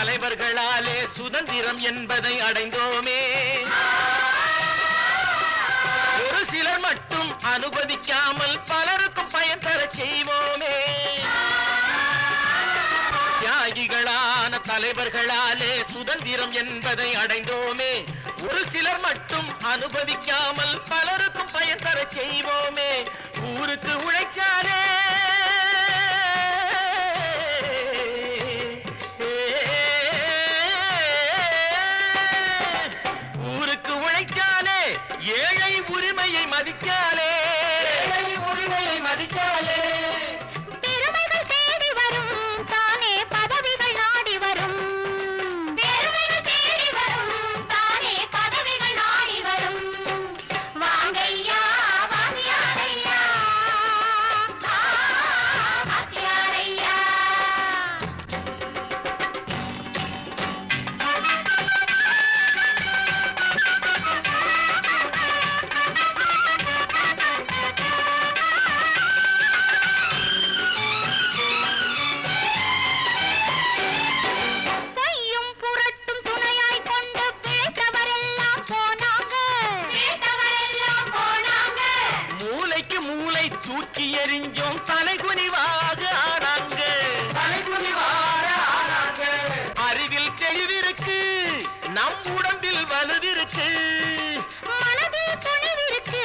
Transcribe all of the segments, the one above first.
தலைவர்களாலே சுதந்திரம் என்பதை அடைந்தோமே. ஒரு சிலர் மட்டும் அனுமதிக்காமல் பலருக்கும் பயன் தர செய்வோமே. தியாகிகளான தலைவர்களாலே சுதந்திரம் என்பதை அடைந்தோமே. ஒரு சிலர் மட்டும் அனுமதிக்காமல் பலருக்கும் பயன் தர செய்வோமே. ஊருக்கு உழைச்சாலே ஏழை உரிமையை மதிக்காலே, உரிமையை மதிக்காலே. பெருமைகள் தேடி வரும் தானே பதவிகள் நாடி வரும். பெருமைகள் தேடி வரும் தானே பதவிகள் நாடி வரும். வாங்கையா வாத்தியாரையா, வாத்தியாரையா. தூக்கி எறிஞ்சோம் தலைகுனிவாக ஆனாங்க, தலைகுனிவாக ஆனாங்க. அறிவில் தெளிவிருக்கு, நம் உடம்பில் வலுவிருக்கு, மனதில் துணிவிருக்கு,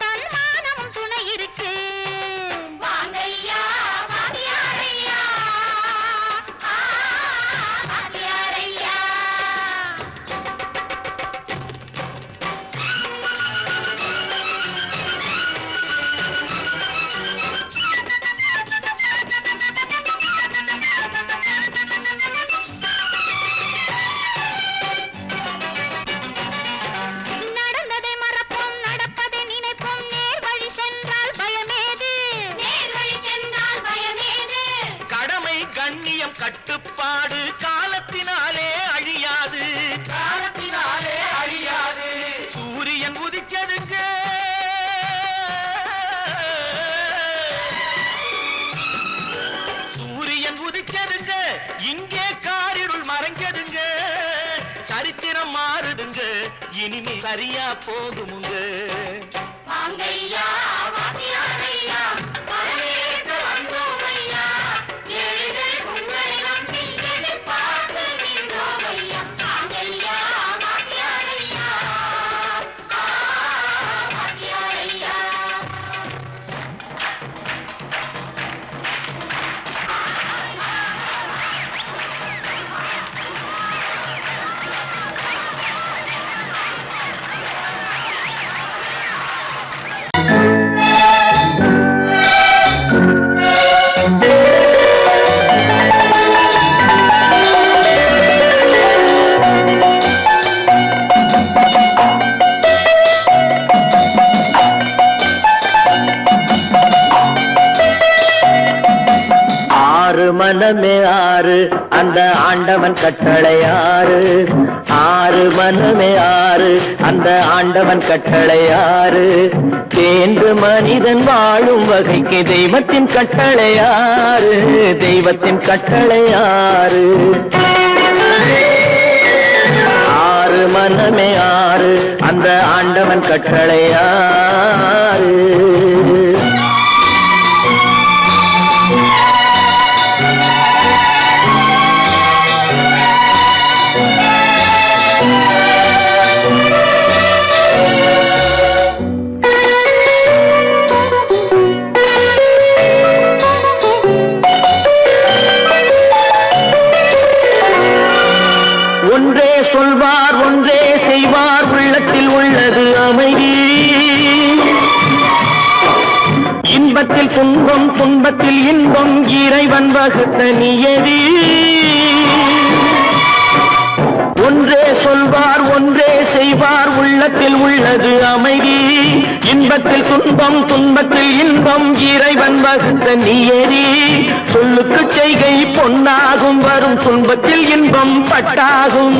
தன்மானம் துணை இருக்கு. வாங்கையா வாத்தியாரையா, வாத்தியாரையா. கண்ணியம் கட்டுப்பாடு காலத்தினாலே அழியாது, காலத்தினாலே அழியாது. சூரியன் உதிச்சதுங்க, சூரியன் உதிச்சதுங்க, இங்கே காரிருள் மறைஞ்சதுங்க. சரித்திரம் மாறுதுங்க, இனிமே சரியா போகுமுங்க. வாங்கையா வாத்தியாரையா, வரவேற்க வந்தோமையா. மனமே ஆறு, அந்த ஆண்டவன் கட்டளை ஆறு. ஆறு மனமே ஆறு, அந்த ஆண்டவன் கட்டளை ஆறு. தேர்ந்து மனிதன் வாழும் வகைக்கு தெய்வத்தின் கட்டளை ஆறு, தெய்வத்தின் கட்டளை ஆறு. ஆறு மனமே ஆறு, அந்த ஆண்டவன் கட்டளை ஆறு. ஒன்றே சொல்வார் ஒன்றே செய்வார், உள்ளத்தில் உள்ளது அமைதி. இன்பத்தில் துன்பம் துன்பத்தில் இன்பம், இறைவன் வகுத்த நியதி. ஒன்றே சொல்வார் ஒன்றே செய்வார், உள்ளத்தில் உள்ளது அமைதி. இன்பத்தில் துன்பம் துன்பத்தில் இன்பம், இறைவன் வகுத்த நியதி. சொல்லுக்கு செய்கை பொன்னாகும், வரும் துன்பத்தில் இன்பம் பட்டாகும்.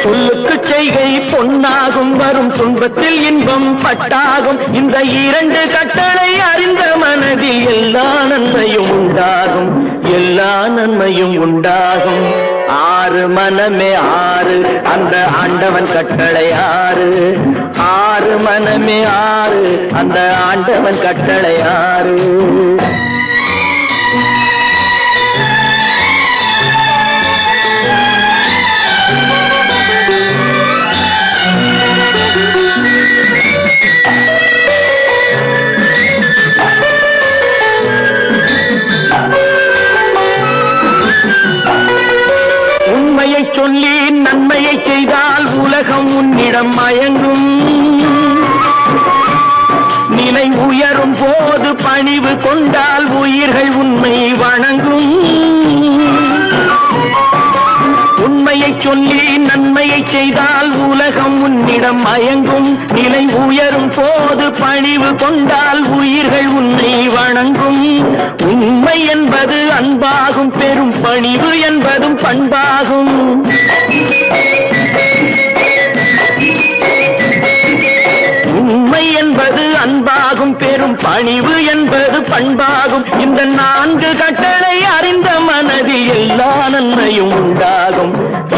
சொல்லுக்கு செய்கை பொன்னாகும், வரும் துன்பத்தில் இன்பம் பட்டாகும். இந்த இரண்டு கட்டளை அறிந்த மனதில் எல்லா நன்மையும் உண்டாகும், எல்லா நன்மையும் உண்டாகும். ஆறு மனமே ஆறு, அந்த ஆண்டவன் கட்டளை ஆறு. ஆறு மனமே ஆறு, அந்த ஆண்டவன் கட்டளை ஆறு. உண்மையை சொல்லி நன்மையை செய்தால் உலகம் உன்னிடம் மயங்கும். நிலை உயரும் போது பணிவு கொண்டால் உயிர்கள் உன்னை வணங்கும். உண்மையை சொல்லி நன்மையை செய்தால் உலகம் உன்னிடம் மயங்கும். நிலை உயரும் போது பணிவு கொண்டால் உயிர்கள் உன்னை வணங்கும். உண்மை என்பது அன்பாகும், பெரும் பணிவு என்பதும் பண்பாகும். உண்மை என்பது அன்பாகும், பெரும் பணிவு என்பது பண்பாகும். இந்த நான்கு கட்டளை அறிந்த மனதில் எல்லா நன்மையும் உண்டாகும்,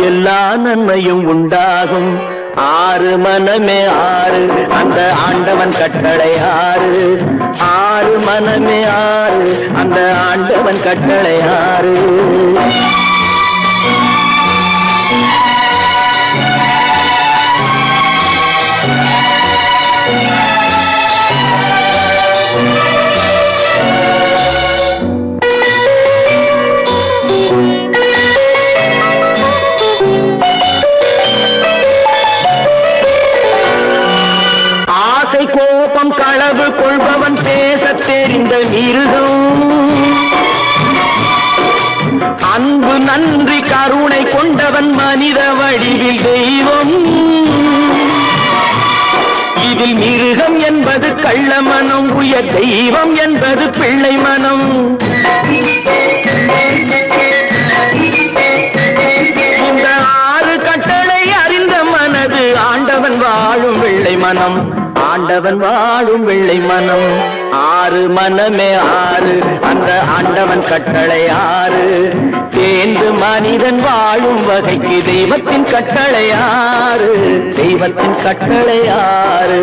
எல்லா நன்மையும் உண்டாகும். ஆறு மனமே ஆறு, அந்த ஆண்டவன் கட்டளை ஆறு. ஆறு மனமே ஆறு, அந்த ஆண்டவன் கட்டளை ஆறு. கோபம் களவு கொள்பவன் பேச தெரிந்த மிருகம். அன்பு நன்றி கருணை கொண்டவன் மனித வடிவில் தெய்வம். இதில் மிருகம் என்பது கள்ள மனம், உயர் தெய்வம் என்பது பிள்ளை மனம். இந்த ஆறு கட்டளை அறிந்த மனது ஆண்டவன் வாழும் வெள்ளை மனம், ஆண்டவன் வாழும் வெள்ளை மனம். ஆறு மனமே ஆறு, அந்த ஆண்டவன் கட்டளை ஆறு. தேர்ந்து மனிதன் வாழும் வகைக்கு தெய்வத்தின் கட்டளை ஆறு, தெய்வத்தின் கட்டளை ஆறு.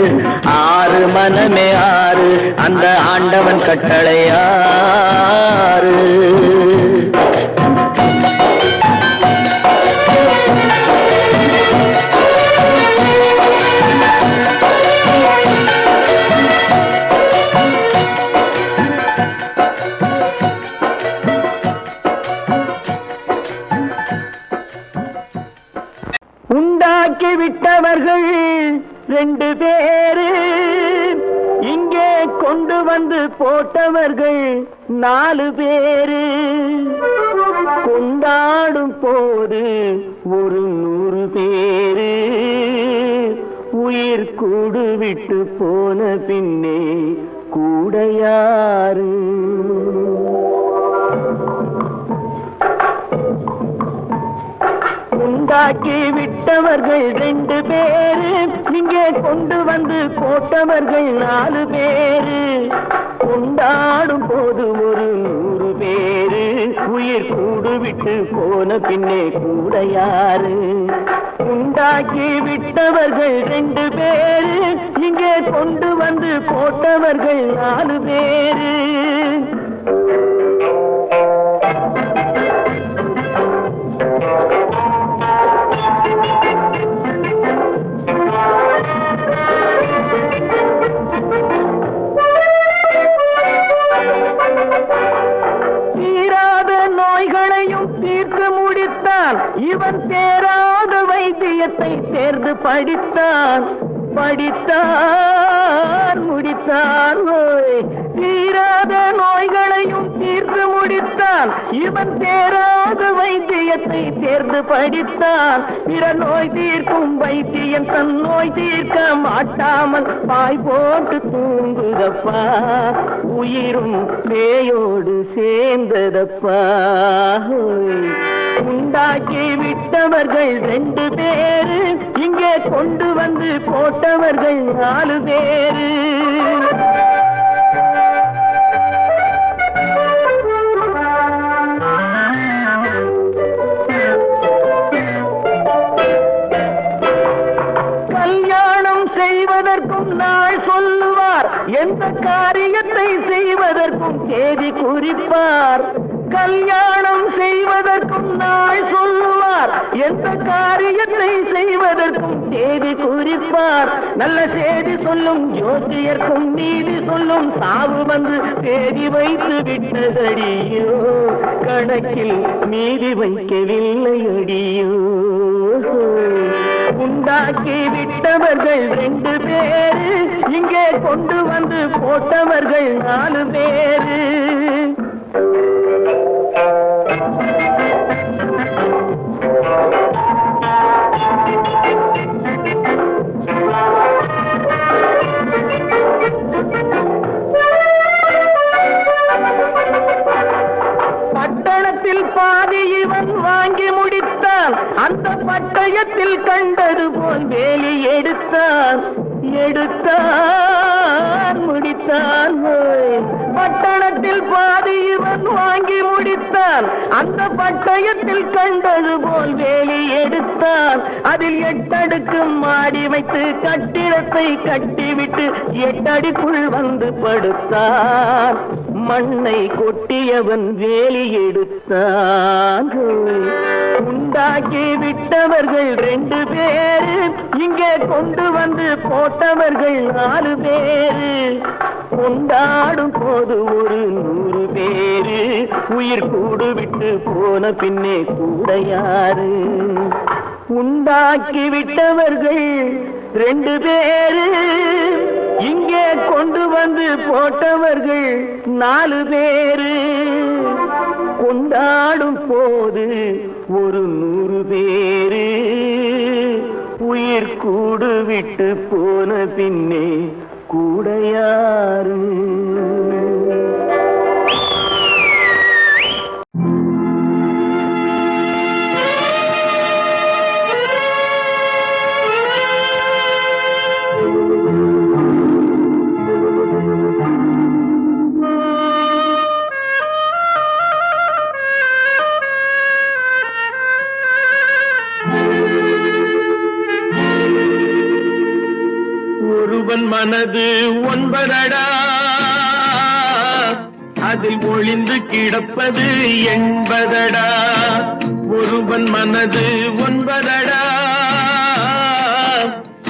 ஆறு மனமே ஆறு, அந்த ஆண்டவன் கட்டளை ஆறு. உண்டாக்கி விட்டவர்கள் 2 பேரு, இங்கே கொண்டு வந்து போட்டவர்கள் 4 பேரு. கொண்டாடும் போது ஒரு 100 பேரு, உயிர் கூடு விட்டு போன பின்னே கூட யாரு? உண்டாக்கி விட்டவர்கள் 2 பேரு, இங்கே கொண்டு வந்து போட்டவர்கள் 4 பேரு. கொண்டாடும் போது ஒரு 100 பேரு, உயிர் கூடு விட்டு போன பின்னே கூட யாரு? உண்டாக்கி விட்டவர்கள் 2 பேரு, இங்கே கொண்டு வந்து போட்டவர்கள் 4 பேரு. இவன் தேராத வைத்தியத்தை தேர்ந்து படித்தான், படித்தான் முடித்தான். தீராத நோய்களையும் தீர்த்து முடித்தான். இவன் தேராத வைத்தியத்தை தேர்ந்து படித்தான். பிற நோய் தீர்க்கும் வைத்தியன் தன் நோய் தீர்க்க மாட்டாமல் பாய் போட்டு தூங்குதப்பா. உயிரும் பேயோடு சேர்ந்ததப்பா. உண்டாக்கி விட்டவர்கள் 2 பேரு, இங்கே கொண்டு வந்து போட்டவர்கள் 4 பேரு. எந்த காரியத்தை செய்வதற்கும் தேதி குறிப்பார், கல்யாணம் செய்வதற்கும் நாள் சொல்லுவார். எந்த காரியத்தை செய்வதற்கும் தேதி குறிப்பார், நல்ல செய்தி சொல்லும் ஜோசியர்க்கும் நீதி சொல்லும் சாவு வந்து தேதி வைத்து விட்டதடியோ, கணக்கில் மீதி வைக்கவில்லை அடியோ. உண்டாக்கி விட்டவர்கள் 2 பேரு, இங்கே கொண்டு வந்து போட்டவர்கள் 4 பேரு. பட்டணத்தில் பாதி இவன் வாங்கி முடித்தான், அந்த பட்டயத்தில் கண்டது போல் வேலி எடுத்தான் முடித்தான். பட்டணத்தில் பாதி இவன் வாங்கி முடித்தான், அந்த பட்டயத்தில் கண்டது போல் வேலி எடுத்தான். அதில் 8 அடுக்கு மாடி வைத்து கட்டிடத்தை கட்டிவிட்டு 8 அடிக்குள் வந்து படுத்தான். மண்ணை கொட்டியவன் வேலி எடுத்தான். உண்டாக்கி விட்டவர்கள் 2 பேரு, இங்கே கொண்டு வந்து போட்டவர்கள் 4 பேரு. கொண்டாடும் போது ஒரு 100 பேரு, உயிர் கூடு விட்டு போன பின்னே கூட யாரு? உண்டாக்கி விட்டவர்கள் 2 பேரு, இங்கே கொண்டு வந்து போட்டவர்கள் 4 பேரு. கொண்டாடும் போது ஒரு 100 பேரு, உயிர் கூடு விட்டு போன பின்னே கூட யாரு? ஒருவன் மனது 9 அதில் ஒளிந்து கிடப்பது 80. ஒருவன் மனது 9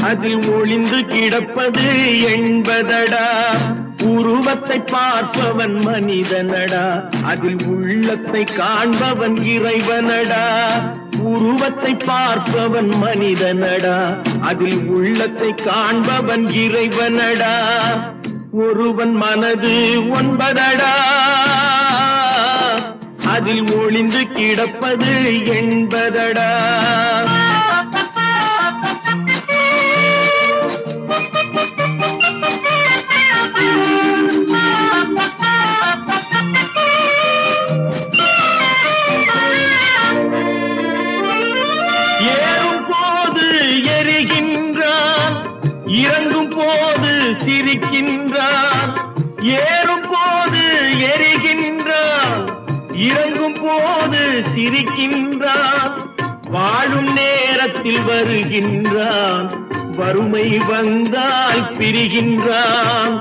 அதில் ஒளிந்து கிடப்பது 80. உருவத்தை பார்ப்பவன் மனிதனடா, அதில் உள்ளத்தை காண்பவன் இறைவனடா. உருவத்தை பார்ப்பவன் மனிதனடா, அதில் உள்ளத்தை காண்பவன் இறைவனடா. ஒருவன் மனது 9 அதில் ஒளிந்து கிடப்பது 80. இறங்கும் போது சிரிக்கின்றான், ஏறும் போது எரிகின்றான், இறங்கும் போது சிரிக்கின்றான். வாழும் நேரத்தில் வருகின்றான், வறுமை வந்தால் பிரிகின்றான்.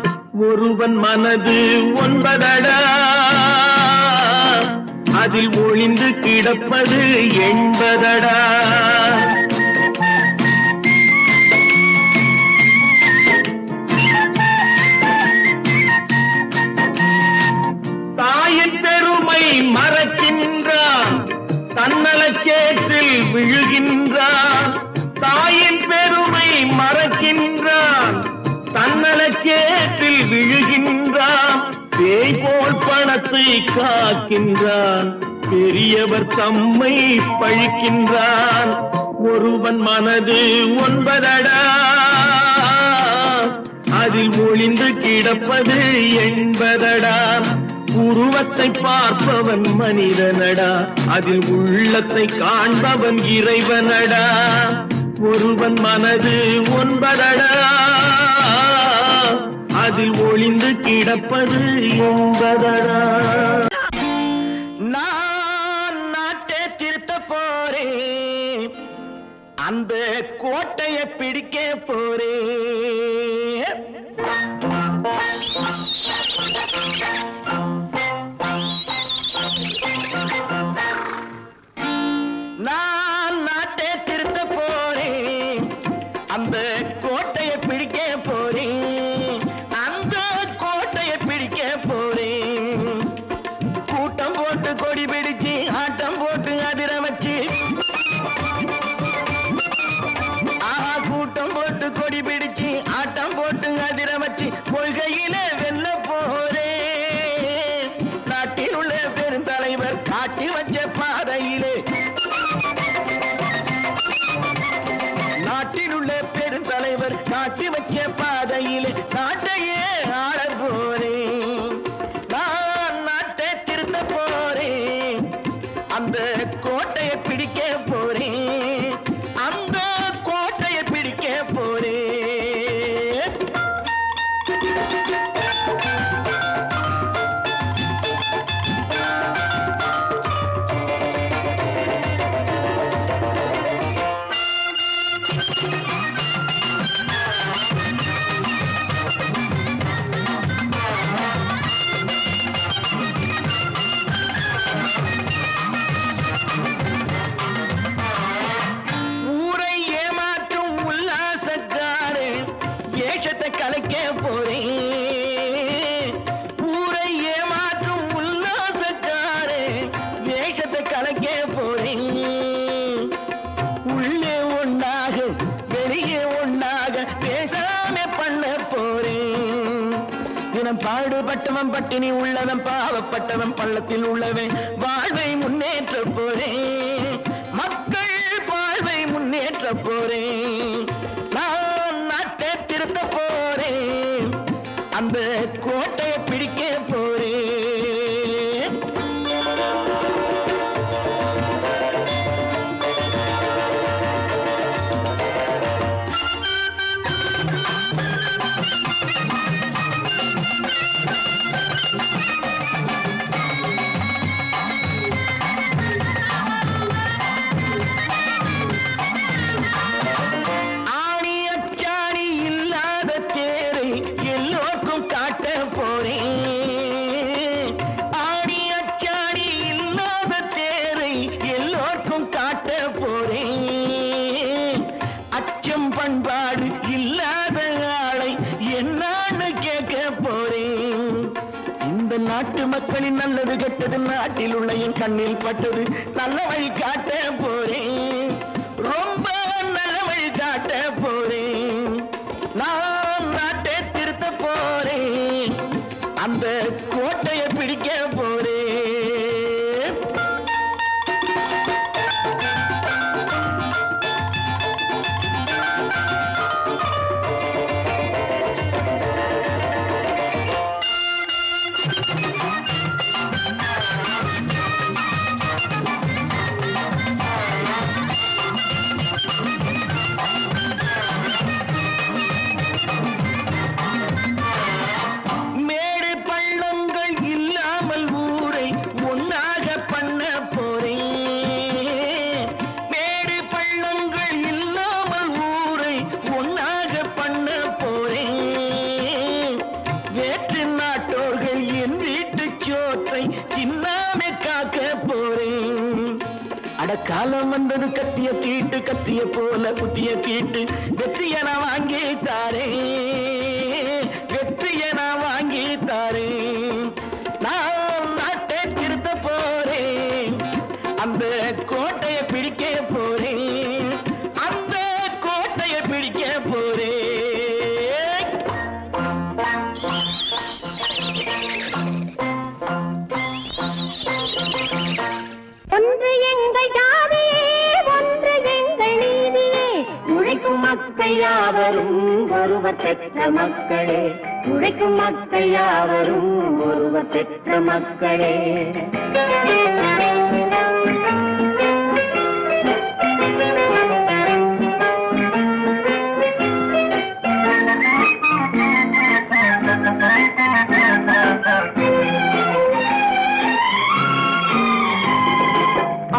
ஒருவன் மனது 9 அதில் ஒளிந்து கிடப்பது 80. மறக்கின்றான், தன்னலச்சேற்றில் விழுகின்றான். தாயின் பெருமை மறக்கின்றான், தன்னலச்சேற்றில் விழுகின்றான். பேய் போல் பணத்தை காக்கின்றான், பெரியவர் தம்மை பழிக்கின்றான். ஒருவன் மனது 9 அதில் ஒளிந்து கிடப்பது 80. உருவத்தை பார்ப்பவன் மனிதனடா, அதில் உள்ளத்தை காண்பவன் இறைவனடா. ஒருவன் மனது 9 அதில் ஒளிந்து கிடப்பது 80. நான் நாட்டை திருத்த போறேன், அந்த கோட்டையை பிடிக்க போறேன். கொள்கையிலே வெல்ல போறேன். நாட்டில் உள்ள பெருந்தலைவர் காட்டி வச்ச பாதையிலே, நாட்டில் உள்ள பெருந்தலைவர் காட்டி வச்ச பாதையிலே நாட்டையே ஆள போறேன். நான் நாட்டை திருத்த போறேன், அந்த கோட்டையை பிடிக்க போறேன், அந்த கோட்டையை பிடிக்க போறேன். ஊரை ஏமாற்றும் உல்லாசக்காரே வேஷத்தை கலைக்க போறேன். ஊரை ஏமாற்றும் உல்லாசக்காரே வேஷத்தை கலைக்க போறேன். உள்ளே ஒண்ணாக வெளியே ஒண்ணாக பேசாம பண்ண போறேன். தினம் பாடுபட்டவன் பட்டினி உள்ளவன் பாவப்பட்டவன் பள்ளத்தில் உள்ளவன் வாழ்வை முன்னேற்ற போறேன். மக்கள் வாழ்வை முன்னேற்ற போறேன். நான் நாட்டை திருத்த போறேன், அந்த கோட்டையை பிடிக்க போறேன். ஆணி அச்சாணி இல்லாத தேரை எல்லோருக்கும் காட்ட போறேன். ஆணி அச்சாணி இல்லாத தேரை எல்லோருக்கும் காட்ட போறேன். அச்சம் பண்பாடு இல்லாத ஆளை என்னான்னு கேட்க போறேன். இந்த நாட்டு மக்களின் நல்லது கெட்டது நாட்டில் உள்ள என் கண்ணில் பட்டது நல்ல வழி காட்ட போறேன். ரொம்ப நல்ல வழி காட்ட போறேன். நான் நாட்டை திருத்த போறேன், அந்த கோட்டையை பிடிக்க போறேன். மேடு பள்ளங்கள் இல்லாமல் ஊரை ஒன்னாக பண்ண போறேன். மேடு பள்ளங்கள் இல்லாமல் ஊரை ஒன்னாக பண்ண போறேன். வேற்று நாட்டோர்கள் என் வீட்டு சோற்றை தின்னாமே காக்க போறேன். அடக்காலம் வந்தது கத்திய தீட்டு, கத்திய போல குத்திய தீட்டு வெற்றிய நான் வாங்கி தாரேன், வெற்றிய நான் வாங்கி தாரேன். நான் நாட்டை திருத்த போறேன், அந்த கோட்டையை பிடிக்க போறேன், அந்த கோட்டையை பிடிக்க போறேன். ஒன்று எங்கள் ஜாதியே, ஒன்று எங்கள் நீதியே. உழைக்கும் மக்கள் யாவரும் ஒருவர் பெற்ற மக்களே, உழைக்கும் மக்கள் யாவரும் ஒருவர் பெற்ற மக்களே.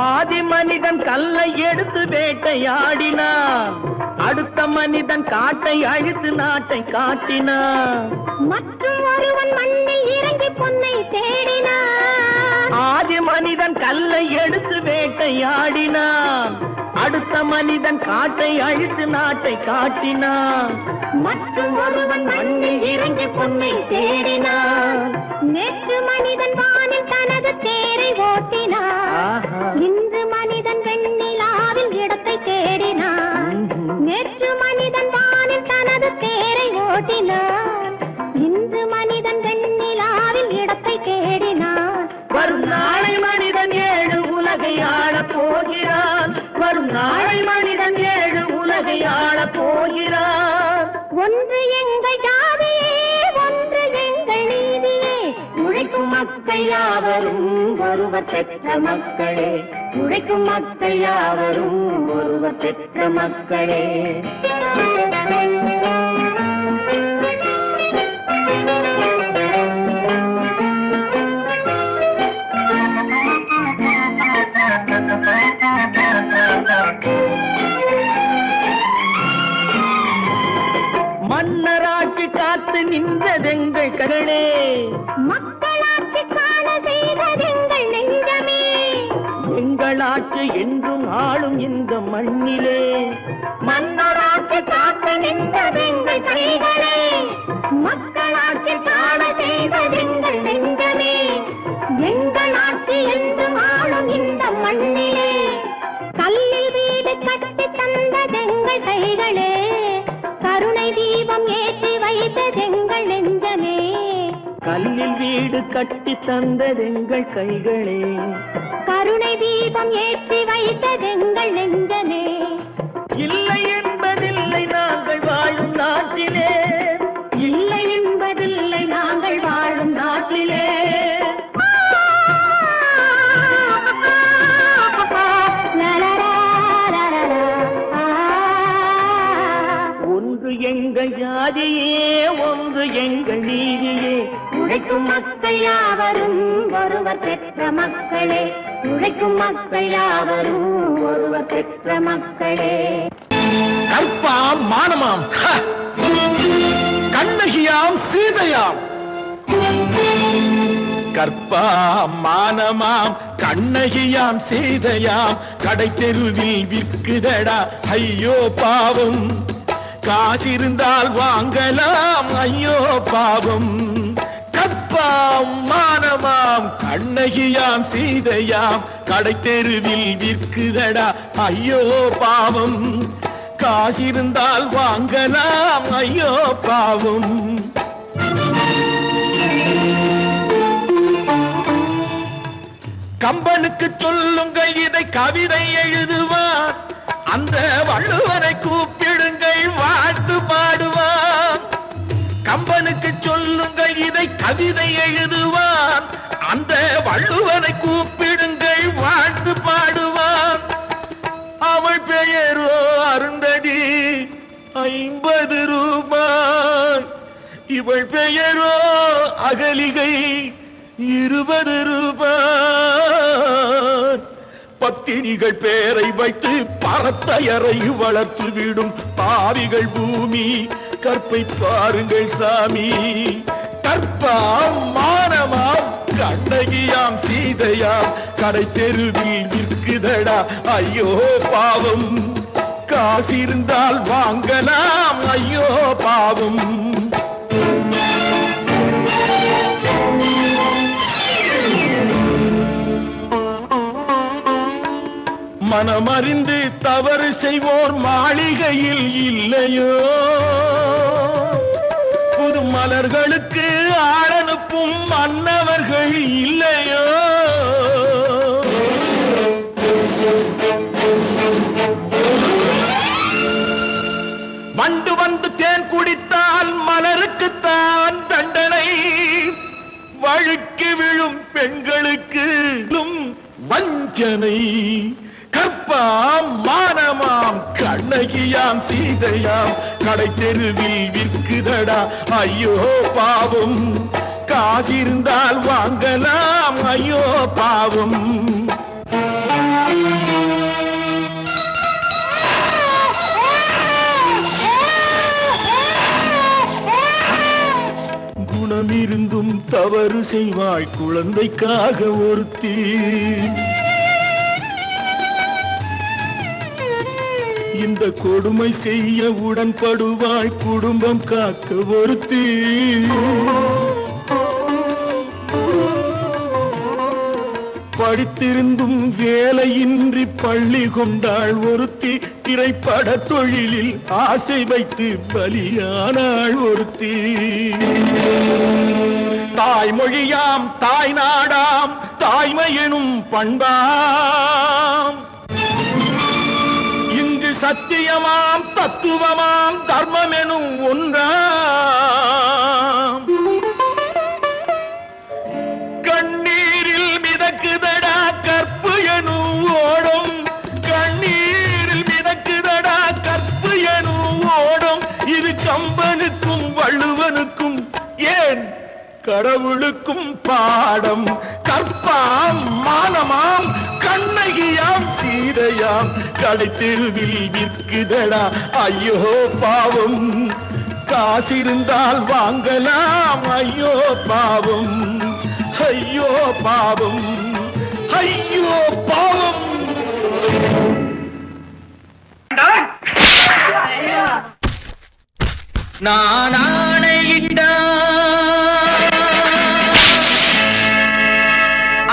ஆதி மனிதன் கல்லை எடுத்து வேட்டையாடினான், அடுத்த மனிதன் காட்டை அழித்து நாட்டை காட்டினான். மற்றும் ஒருவன் மண்ணில் இறங்கி பொன்னை தேடினான். ஆதி மனிதன் கல்லை எடுத்து வேட்டையாடினான், அடுத்த மனிதன் காட்டை அழித்து நாட்டை காட்டினான். மற்றும் ஒருவன் மண்ணில் இறங்கி பொன்னை தேடினான். நேற்று மனிதன் வானில் தனது தேரை ஓட்டினான். இன்று மனிதன் வெண்ணிலாவில் இடத்தை தேடினான். நேற்று மனிதன் வானில் தனது தேரை ஓட்டினான். யாவரும் ஒருவர் பெற்ற மக்களே, உழைக்கும் மக்கள் யாவரும் ஒருவர் பெற்ற மக்களே. மன்னராட்சி காத்து நின்றதெங்கள் கரளே, மக்களாட்சி காண செய்ததெங்கள் நெஞ்சமே, எங்களாட்சி என்றும் ஆளும் இந்த மண்ணிலே. மன்னராட்சி காத்து நின்றதெங்கள் கைகளே, மக்களாட்சி காண செய்ததெங்கள் நெஞ்சமே, எங்களாட்சி என்றும் ஆளும் இந்த மண்ணிலே. கல்லில் வீடு கட்டி தந்ததெங்கள் கைகளே, கருணை தீபம் ஏற்றி வைத்ததெங்கள் நெஞ்சமே. கல்லில் வீடு கட்டி தந்ததெங்கள் கைகளே, கருணை தீபம் ஏற்றி வைத்ததெங்கள் நெஞ்சமே. இல்லை என்பதில்லை நாங்கள் வாழும் நாட்டிலே, இல்லை என்பதில்லை நாங்கள் வாழும் நாட்டிலே. ஒன்று எங்கள் ஜாதியே, ஒன்று எங்கள் நீதியே. உழைக்கும் மக்கள் யாவரும் ஒருவர் பெற்ற மக்களே, உழைக்கும் மக்கள் யாவரும் ஒருவர் பெற்ற மக்களே. கற்பாம் மானமாம், கண்ணகியாம் சீதையாம். கற்பாம் மானமாம், கண்ணகியாம் சீதையாம், கடை தெருவில் விற்குதடா ஐயோ பாவம். காசிருந்தால் வாங்கலாம் ஐயோ பாவம். கற்பாம் மானமாம், கண்ணகியாம் சீதையாம், கடை தெருவில் விற்குதடா ஐயோ பாவம். காசிருந்தால் வாங்கலாம் ஐயோ பாவம். கம்பனுக்கு சொல்லுங்கள் இதை கவிதை எழுதுவார், அந்த வள்ளுவரை கூப்பிடுங்கள் வாழ்த்து பாடுவார். கம்பனுக்கு சொல்லுங்கள் இதை கவிதை எழுதுவார், அந்த வள்ளுவரை கூப்பிடுங்கள் வாழ்த்து பாடுவார். அவள் பெயரோ அருந்ததி 50 ரூபாய், இவள் பெயரோ அகலிகை 20 ரூபாய். பத்தினிகள் பேரை வைத்து பரத்தையரை வளர்த்து விடும் பாவிகள் பூமி, கற்பை பாருங்கள் சாமி. கற்பாம் மானமாம், கண்ணகியாம் சீதையாம், கடை தெருவில் விற்குதடா ஐயோ பாவம். காசிருந்தால் வாங்கலாம் ஐயோ பாவம். மனமறிந்து தவறு செய்வோர் மாளிகையில் இல்லையோ, புது மலர்களுக்கு ஆளனுப்பும் மன்னவர்கள் இல்லையோ. வண்டு வந்து தேன் குடித்தால் மலருக்குத்தான் தண்டனை, வழுக்கி விழும் பெண்களுக்கு வஞ்சனை. கற்பாம் மானமாம், கண்ணகியாம் சீதையாம், கடை தெருவில் விற்குதடா ஐயோ பாவம். காசிருந்தால் வாங்கலாம் ஐயோ பாவம். குணமிருந்தும் தவறு செய்வாய் குழந்தைக்காக ஒருத்தி, இந்த கொடுமை செய்ய உடன்படுவாய் குடும்பம் காக்க ஒருத்தி. படித்திருந்தும் வேலையின்றி பள்ளி கொண்டாள் ஒருத்தி, திரைப்பட தொழிலில் ஆசை வைத்து பலியானாள் ஒருத்தி. தாய்மொழியாம் தாய் நாடாம் தாய்மையெனும் பண்பாம், இங்கு சத்தியமாம் தத்துவமாம் தர்மமெனும் ஒன்றாம். கண்ணீர் கடவுளுக்கும் பாடம் கற்பாம் மானமாம் கண்ணகியாம் சீதையாம் கடைத்தெருவில் விற்குதடா ஐயோ பாவம் காசிருந்தால் வாங்கலாம் ஐயோ பாவம் ஐயோ பாவம் ஐயோ பாவம் நான் ஆணையிட்ட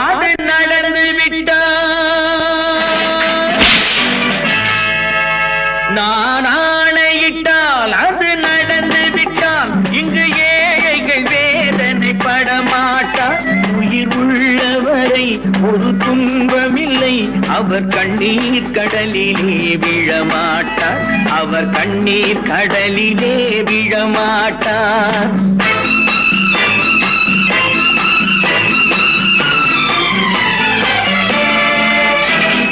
அது நடந்து விட்ட நான் ஆணையிட்டால் அது நடந்து விட்டால் இங்கு ஏழைகள் வேதனை படமாட்டார் உயிர் உள்ளவரை ஒரு துன்பமில்லை அவர் கண்ணீர் கடலிலே விழமாட்டார் அவர் கண்ணீர் கடலிலே விழமாட்டார்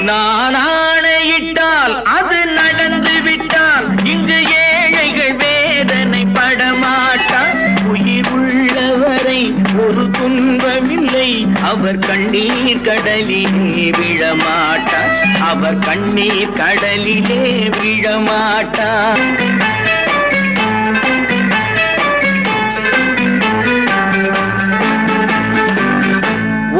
நான் ஆணையிட்டால் அது நடந்து விட்டால் இங்கு ஏழைகள் வேதனை படமாட்டார் உயிர் உள்ளவரை ஒரு துன்பமில்லை அவர் கண்ணீர் கடலிலே விழமாட்டார் அவர் கண்ணீர் கடலிலே விழமாட்டார்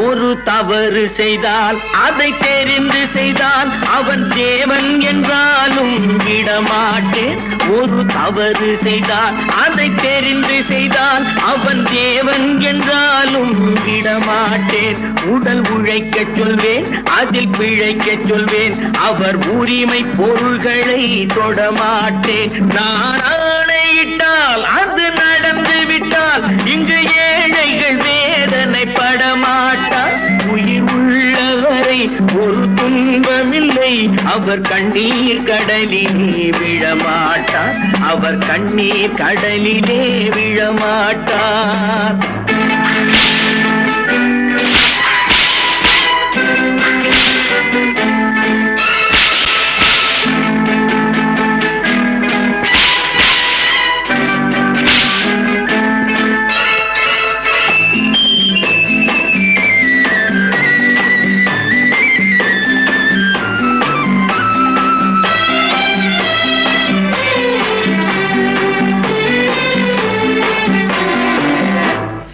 ஒரு தவறு செய்தால் அதை தெரிந்து செய்தால் அவன் தேவன் என்றாலும் விடமாட்டேன் ஒரு தவறு செய்தால் அதை தெரிந்து செய்தால் அவன் தேவன் என்றாலும் விடமாட்டேன் உடல் உழைக்கச் சொல்வேன் அதில் பிழைக்கச் சொல்வேன் அவர் உரிமை பொருள்களை தொடமாட்டேன் நான் ஆணையிட்டால் அது நடந்து விட்டால் இங்கு ஏழைகள் வேதனை படமாட்டார் உயிர் உள்ளவரை ஒரு துன்பமில்லை அவர் கண்ணீர் கடலிலே விழமாட்டார் அவர் கண்ணீர் கடலிலே விழமாட்டார்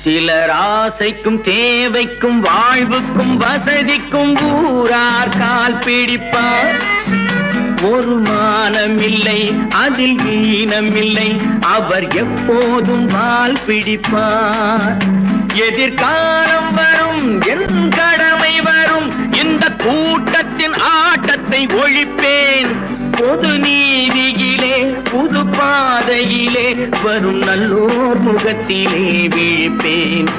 சிலர் ஆசைக்கும் தேவைக்கும் வாழ்வுக்கும் வசதிக்கும் ஊரார் கால் பிடிப்பார் ஒரு மானமில்லை அதில் ஈனமில்லை அவர் எப்போதும் வால் பிடிப்பார் எதிர்காலம் வரும் என் கடமை வரும் இந்த கூட்டத்தின் ஆட்டத்தை ஒழிப்பேன் பொது நீதியிலே புது பாதையிலே வரும் நல்லோர் முகத்திலே விழிப்பேன்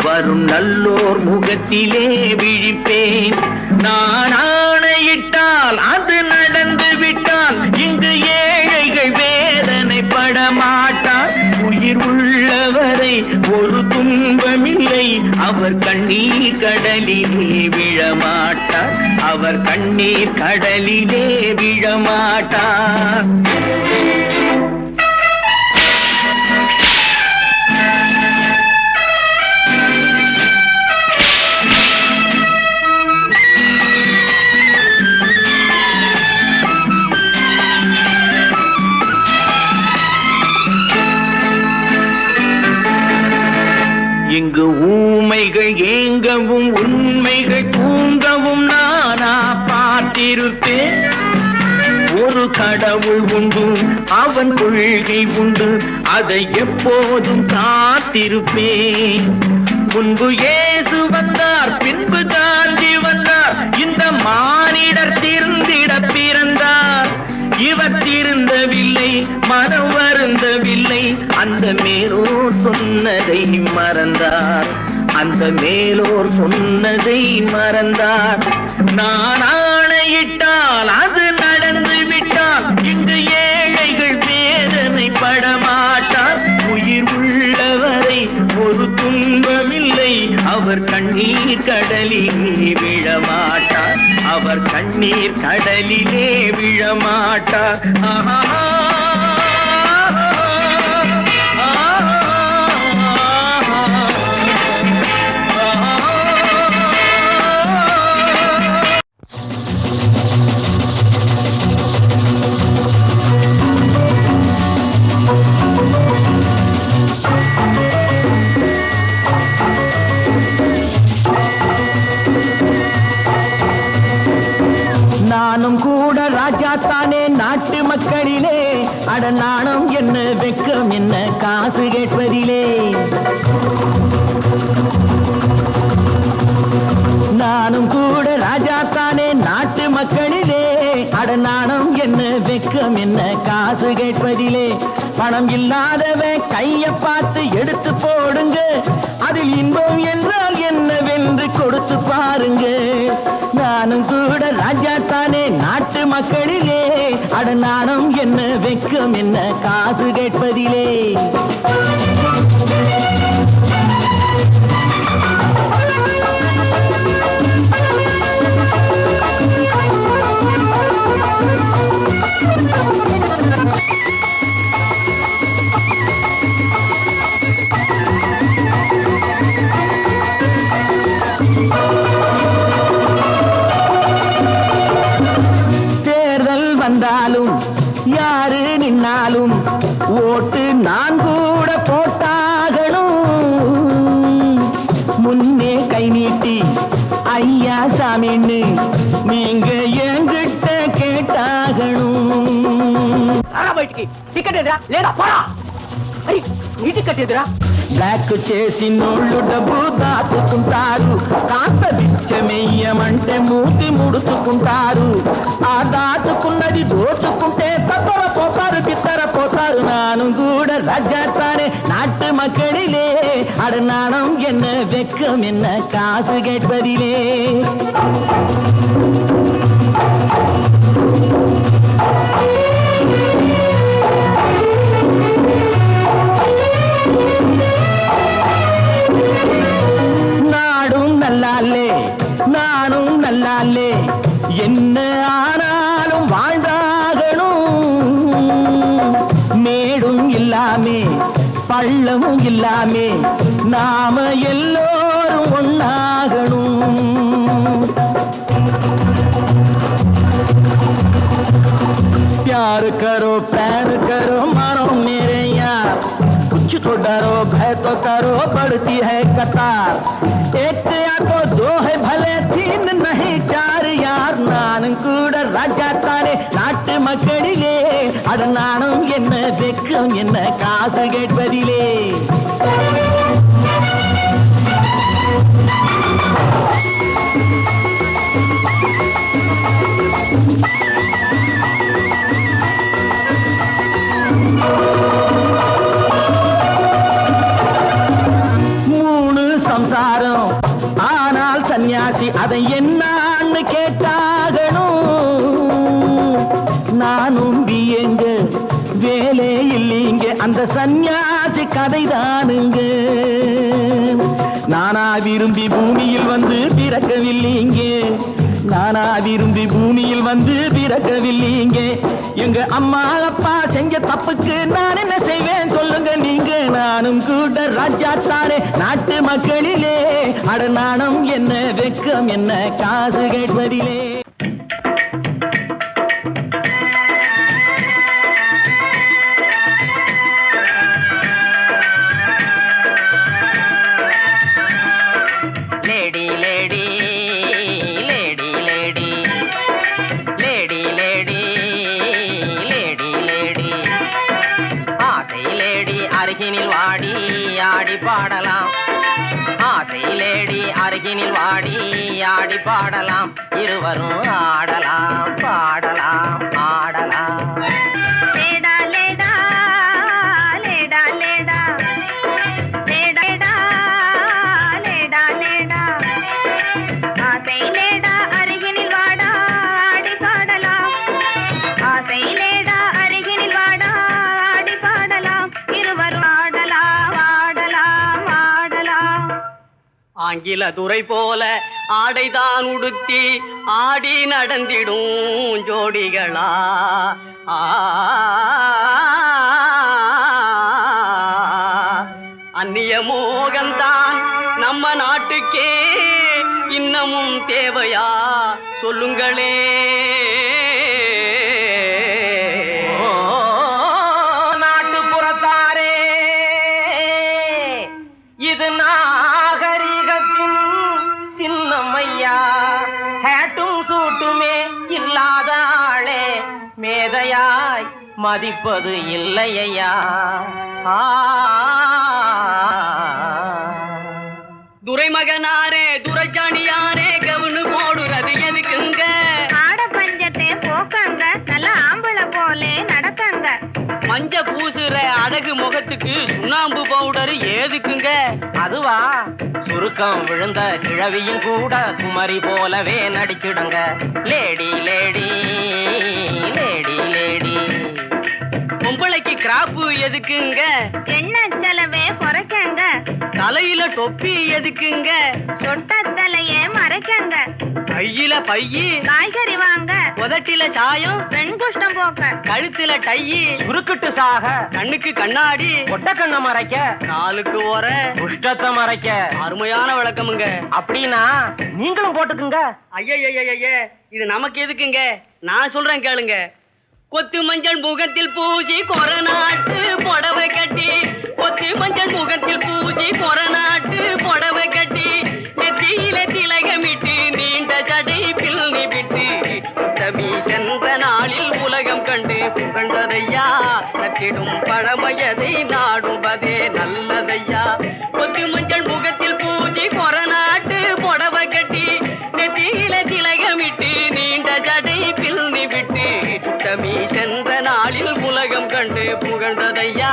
வரும் நல்லோர் முகத்திலே விழிப்பேன் நான் ஆணையிட்டால் அது நடந்து விட்டால் இங்கு ஏழைகள் வேதனை படமாட்டார் உயிர் உள்ளவரை ஒரு துன்பமில்லை அவர் கண்ணீர் கடலிலே விழமாட்டார் அவர் கண்ணீர் கடலிலே விழமாட்டார் இங்கு ஊமைகள் ஏங்கவும் உண்மைகள் தூங்கவும் நானா பார்த்திருப்பேன் ஒரு கடவுள் உண்டு அவன் கொள்கை உண்டு அதை எப்போதும் காத்திருப்பேன் முன்பு இயேசு வந்தார் பின்பு காந்தி வந்தார் இந்த மானிடர் திருந்திட பிறந்தார் இவர் திருந்தவில்லை மனம் வருந்தவில்லை அந்த மேலோர் சொன்னதை மறந்தார் அந்த மேலோர் சொன்னதை மறந்தார் நான் ஆணையிட்டால் அது நடந்து விட்டால் இங்கு ஏழைகள் வேதனை படமாட்டார் உயிர் உள்ளவரை ஒரு துன்பமில்லை அவர் கண்ணீர் கடலிலே விழமாட்டார் அவர் கண்ணீர் கடலிலே விழமாட்டார் ஆஹா நாட்டு மக்களிலே அடநாணம் என்ன வெக்கம் என்ன காசு கேட்பதிலே நானும் கூட ராஜா தானே நாட்டு மக்களிலே அடநாணம் என்ன வெக்கம் என்ன காசு கேட்பதிலே பணம் இல்லாதவன் கைய பார்த்து எடுத்து போடுங்க அதில் இன்பம் என்றால் என்னவென்று கொடுத்து பாருங்க நானும் கூட ராஜா தானே நாட்டு மக்களிலே அடநாணம் என்ன வெக்கம் என்ன காசு கேட்பதிலே வந்தாலும் யாரு நின்னாலும் ஓட்டு நான் கூட போட்டாகணும் முன்னே கை நீட்டி ஐயா சாமின்னு நீங்க என்கிட்ட கேட்டாகணும் టికెట్ ఎదురా లేదా పోరా నీ టికెట్ ఎదురా బ్లాక్ చేసి నోళ్ళు డబ్బు దాచుకుంటారు కాస్త బిచ్చమెయ్యమంటే మూతి ముడుచుకుంటారు ఆ దాచుకున్నది దోచుకుంటే తత్తర పోతారు బిత్తర పోతారు నాను కూడా ராஜாத்தானே நாட்டு மக்களிலே அடநாணம் என்ன வெக்கம் என்ன காசு கேட்பதிலே நானும் நல்லாலே என்ன ஆனாலும் வாழ்ந்தாகணும் மேடும் இல்லாமே பள்ளமும் இல்லாமே நாம எல்லோரும் ஒன்னாகணும் प्यार करो प्यार करो मानो मेरे यार कुछ तो डरो भय तो करो बढ़ती है कतार एक या तो दो है भले तीन नहीं चार यार நானும் கூட ராஜா தானே நாட்டு மக்களிலே அடநாணம் என்ன வெக்கம் என்ன காசு கேட்பதிலே சம்சாரம் ஆனால் சன்னியாசி அதை என்னான்னு கேட்டாகணும் நானும் பியங்க வேலை இல்லைங்க அந்த சன்னியாசி கதைதானுங்க நானா விரும்பி பூமியில் வந்து பிறக்கவில்லைங்க நானா விரும்பி பூமியில் வந்து பிறக்கவில்லைங்க எங்க அம்மா அப்பா செஞ்ச தப்புக்கு நான் என்ன செய்வேன் சொல்லுங்க நீங்க நானும் கூட ராஜா தானே நாட்டு மக்களிலே அடநாணம் என்ன வெக்கம் என்ன காசு கேட்பதிலே அருகினில் வாடி ஆடி பாடலாம் ஆசை லேடி அருகினில் வாடி ஆடி பாடலாம் இருவரும் ஆடலாம் பாடலாம் ஆடலாம் லேடா லேடா லேடா லேடா லேடா லேடா லேடா ஆசை லேடா அருகினில் வாடா ஆடி பாடலாம் ஆசை லேடா அருகினில் வாடா ஆடி பாடலாம் இருவரும் ஆடலாம் ஆடலாம் ஆடலாம் ஆங்கில துரை போல ஆடைதான் உடுத்தி ஆடி நடந்திடும் ஜோடிகளா அந்நிய மோகம்தான் நம்ம நாட்டுக்கே இன்னமும் தேவையா சொல்லுங்களே நாட்டுப்புறத்தாரே இது நாகரிகத்தின் சின்னம்மையா ஹேட்டும் சூட்டுமே இல்லாத ஆளே மேதையா மதிப்பது இல்லையா. துரைமகனாரே துரைச்சாணியாரே கவுனு போடுறது எதுக்குங்க? ஆட பஞ்சத்தை போக்கங்க, நல்ல ஆம்பளை போலே நடக்கங்க. மஞ்ச பூசுற அழகு முகத்துக்கு சுண்ணாம்பு பவுடர் ஏதுக்குங்க? அதுவா, சுருக்கம் விழுந்த கிழவியும் கூட குமரி போலவே நடிச்சிடுங்க. Lady lady lady lady. பொம்பளைக்கு கிராப்பு எதுக்குங்க? எண்ணெய் செலவே குறைக்கங்க. தலையில தொப்பி எதுக்குங்க? சொட்ட தலையே மறைக்கங்க. கையில பையி, காய்கறி வாங்க. உதட்டில சாயம், பெண் குஷ்டம் போக்க. கழுத்துல டையி, சுருக்கிட்டு சாக, கண்ணுக்கு கண்ணாடி, ஒட்ட கண்ண மறைக்க, காலுக்கு ஓர, குஷ்டத்தை மறைக்க. அருமையான விளக்கமுங்க. அப்படின்னா நீங்களும் போட்டுக்குங்க. ஐய இது நமக்கு எதுக்குங்க? நான் சொல்றேன் கேளுங்க. கொத்து மஞ்சள் முகத்தில் பூஜி கொரநாட்டு புடவை கட்டி, கொத்து மஞ்சள் முகத்தில் பூஜி கொரநாட்டு புடவை கட்டி, நெத்தியில திலகமிட்டு நீண்ட ஜடை பிள்ளி விட்டு, உத்தமி சென்ற நாளில் உலகம் கண்டு புகழ்ந்ததையா, நற்றிடும் பழமையதை நாடுவதே நல்லதையா. கொத்து மஞ்சள் முகத்தில் பூஜி கொரநாட்டு புடவை கட்டி, நெத்தியில திலகமிட்டு நீண்ட ஜடை பிள்ளி விட்டு, உத்தமி சென்ற நாளில் உலகம் கண்டு புகழ்ந்ததையா,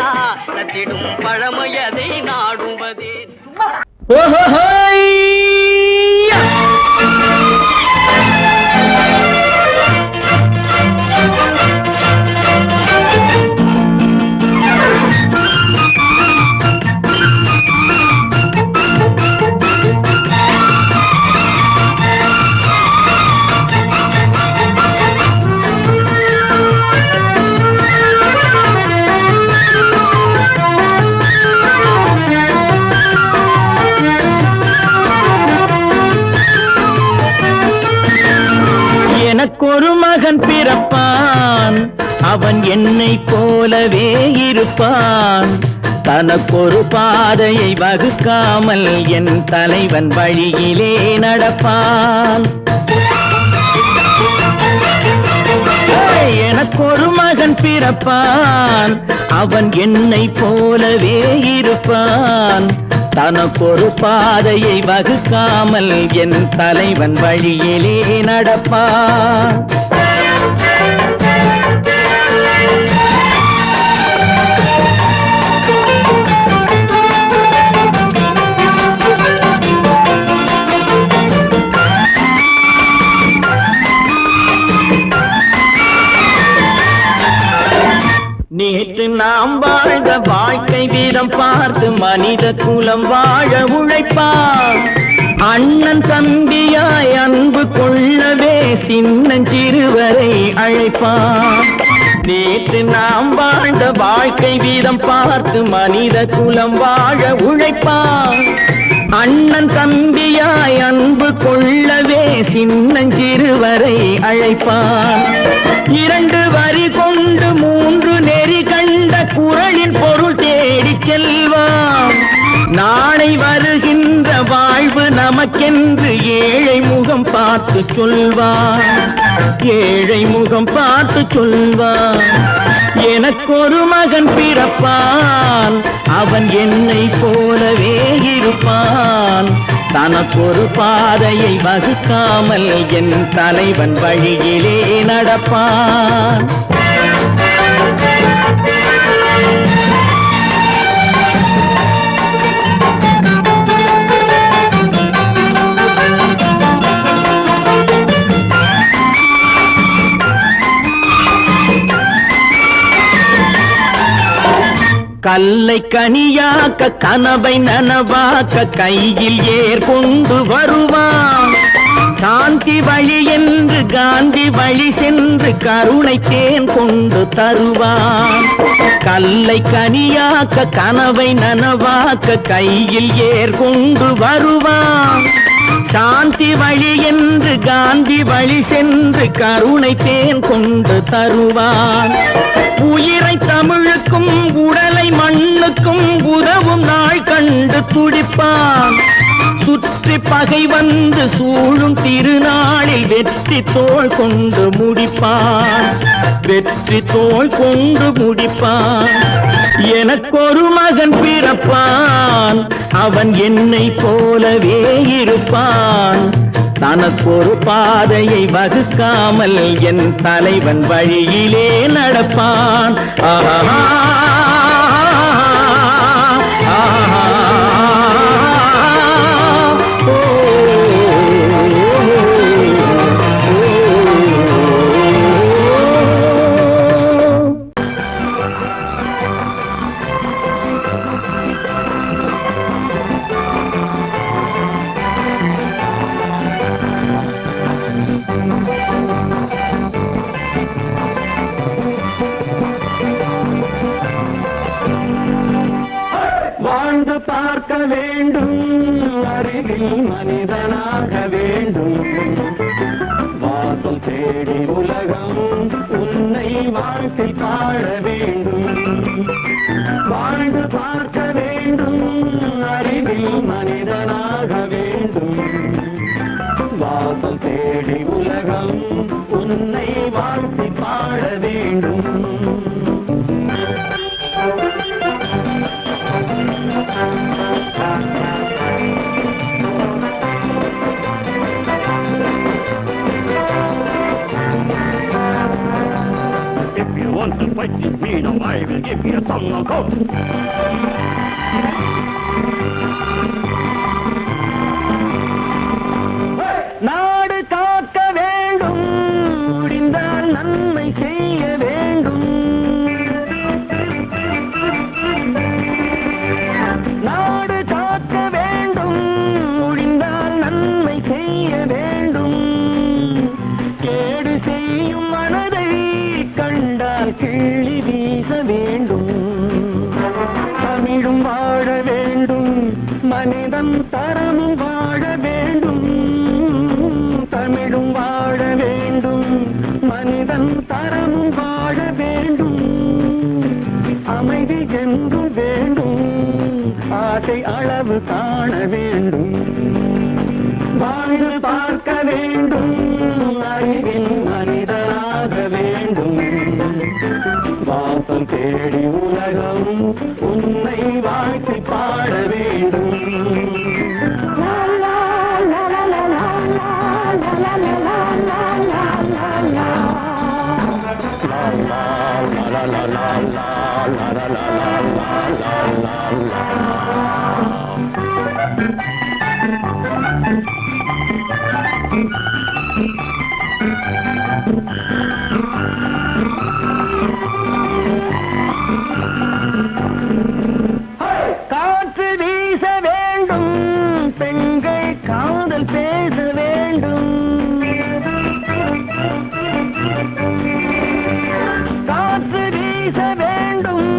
நற்றிடும் பழமையதை நாடுவதே. எனக்கொரு மகன் பிறப்பான், அவன் என்னை போலவே இருப்பான். தனக்கொரு பாதையை வகுக்காமல் என் தலைவன் வழியிலே நடப்பான். எனக்கொரு மகன் பிறப்பான், அவன் என்னை போலவே இருப்பான். தனக்கொரு பாதையை வகுக்காமல் என் தலைவன் வழியிலே நடப்பான். நேற்று நாம் வாழ்ந்த வாழ்க்கை வீதம் பார்த்து மனித குலம் வாழ உழைப்பான். அண்ணன் தம்பியாய் அன்பு கொள்ளவே சின்னஞ்சிறுவரை அழைப்பான். நேற்று நாம் வாழ்ந்த வாழ்க்கை வீதம் பார்த்து மனித குலம் வாழ உழைப்பான். அண்ணன் தம்பியாய் அன்பு கொள்ளவே சின்னஞ்சிறுவரை அழைப்பான். 2 வரி கொண்டு 3 நெறி கண்ட குறளின் பொருள் தேடி செல்வான். நாளை வருகின்ற வாழ்வு நமக்கென்று ஏழை முகம் பார்த்து சொல்வான். ஏழை முகம் பார்த்து சொல்வான். எனக்கொரு மகன் பிறப்பான், அவன் என்னை போலவே இருப்பான். தனக்கொரு பாதையை வகுக்காமல் என் தலைவன் வழியிலே நடப்பான். கல்லை கனியாக்க கனவை நனவாக்க கையில் ஏற்கொண்டு வருவான். சாந்தி வழி என்று காந்தி வழி சென்று கருணை தேன் கொண்டு தருவான். கல்லை கனியாக்க கனவை நனவாக்க கையில் ஏற்கொண்டு வருவான். சாந்தி வழி என்று காந்தி வழி சென்று கருணை தேன் கொண்டு தருவான். உயிரை தமிழுக்கும் உடலை மண்ணுக்கும் உதவும் நாள் கண்டு துடிப்பான். சுற்ற சுற்றி பகை வந்து சூழும் திருநாளில் வெற்றி தோள் கொண்டு முடிப்பான், வெற்றி தோள் கொண்டு முடிப்பான். எனக்கொரு மகன் பிறப்பான், அவன் என்னை போலவே இருப்பான். தனக்கொரு பாதையை வகுக்காமல் என் தலைவன் வழியிலே நடப்பான். ஆஹா வாழ்ந்து பார்க்க வேண்டும், அறிவில் மனிதனாக வேண்டும். வாசம் தேடி உலகம் உன்னை வாழ்க்கை பாட வேண்டும். வாழ்ந்து பார்க்க வேண்டும், அறிவில் மனிதனாக வேண்டும். வாசம் தேடி உலகம் உன்னை வாழ்க்கை பாட வேண்டும். If you want to fight this mean, I will give you a song of hope. நாடு காக்க வேண்டும், முடிந்தால் நன்மை செய்ய வேண்டும். நாடு காக்க வேண்டும், முடிந்தால் நன்மை செய்ய வேண்டும். கேடு செய்யும் மனதை கண்டால் கிள்ளி வீச வேண்டும். தமிழும் வாழ வேண்டும், மனிதன் தரமும் வாழ வேண்டும். தமிழும் வாழ வேண்டும், மனிதன் தரமும் வாழ வேண்டும். அமைதி என்றும் வேண்டும், ஆசை அளவு காண வேண்டும். வாழ்ந்து பார்க்க வேண்டும், அறிவில் மனிதனாக வேண்டும். வாசம் தேடி உலகம் உன்னை வாழ்க்கை பாட வேண்டும். காற்று வீச வேண்டும், பெண்கள் காதல் பேச வேண்டும். காற்று வீச வேண்டும்,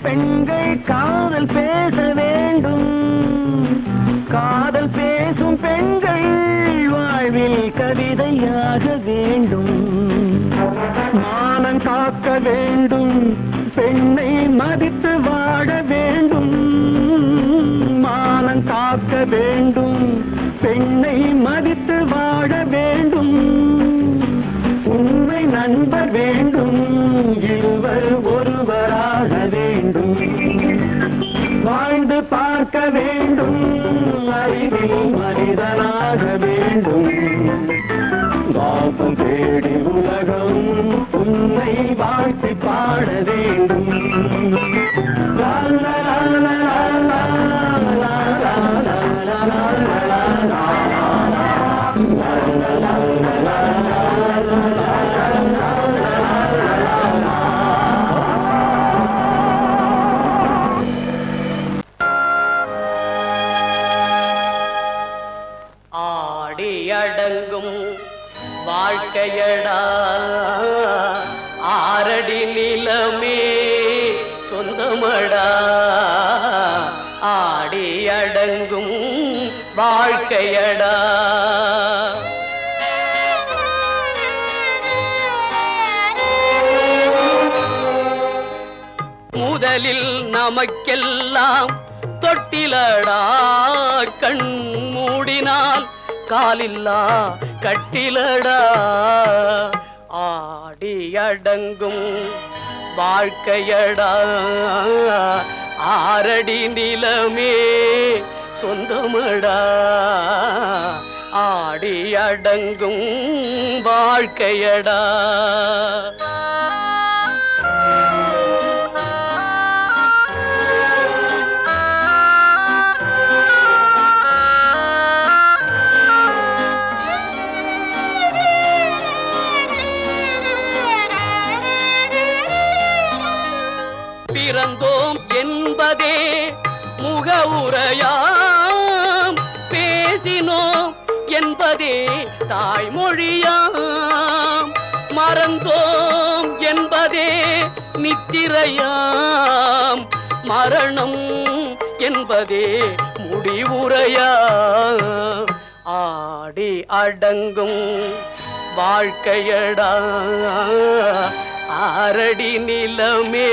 பெண்கள் காதல் பேச வேண்டும். காதல் பேசும் பெண்கள் வாழ்வில் கவிதையாக வேண்டும். மானம் காக்க வேண்டும், பெண்ணை மதித்து வாழ வேண்டும். மானம் காக்க வேண்டும், பெண்ணை மதித்து வாழ வேண்டும். உண்மை நண்பர் வேண்டும், இருவர் ஒருவராக வேண்டும். வாழ்ந்து பார்க்க வேண்டும், அறிவில் மனிதனாக வேண்டும். வாசம் தேடி உலகம் உன்னை வாழ்த்தி பாட வேண்டும். லா லா லா லா லா லா லா லா லா லா. அடங்கும் வாழ்க்கையடா ஆரடி நிலமே சொந்தமடா ஆடி அடங்கும் வாழ்க்கையடா முதலில் நமக்கெல்லாம் தொட்டிலடா கண் மூடினா காலில்லா கட்டிலடா ஆடி அடங்கும் வாழ்க்கையடா ஆரடி நிலமே சொந்தமடா ஆடி அடங்கும் வாழ்க்கையடா பிறந்தோம் என்பதே முகவுரையாம் பேசினோம் என்பதே தாய்மொழியாம் மறந்தோம் என்பதே நித்திரையாம் மரணம் என்பதே முடிவுரையாம் ஆடி அடங்கும் வாழ்க்கையடா ஆரடி நிலமே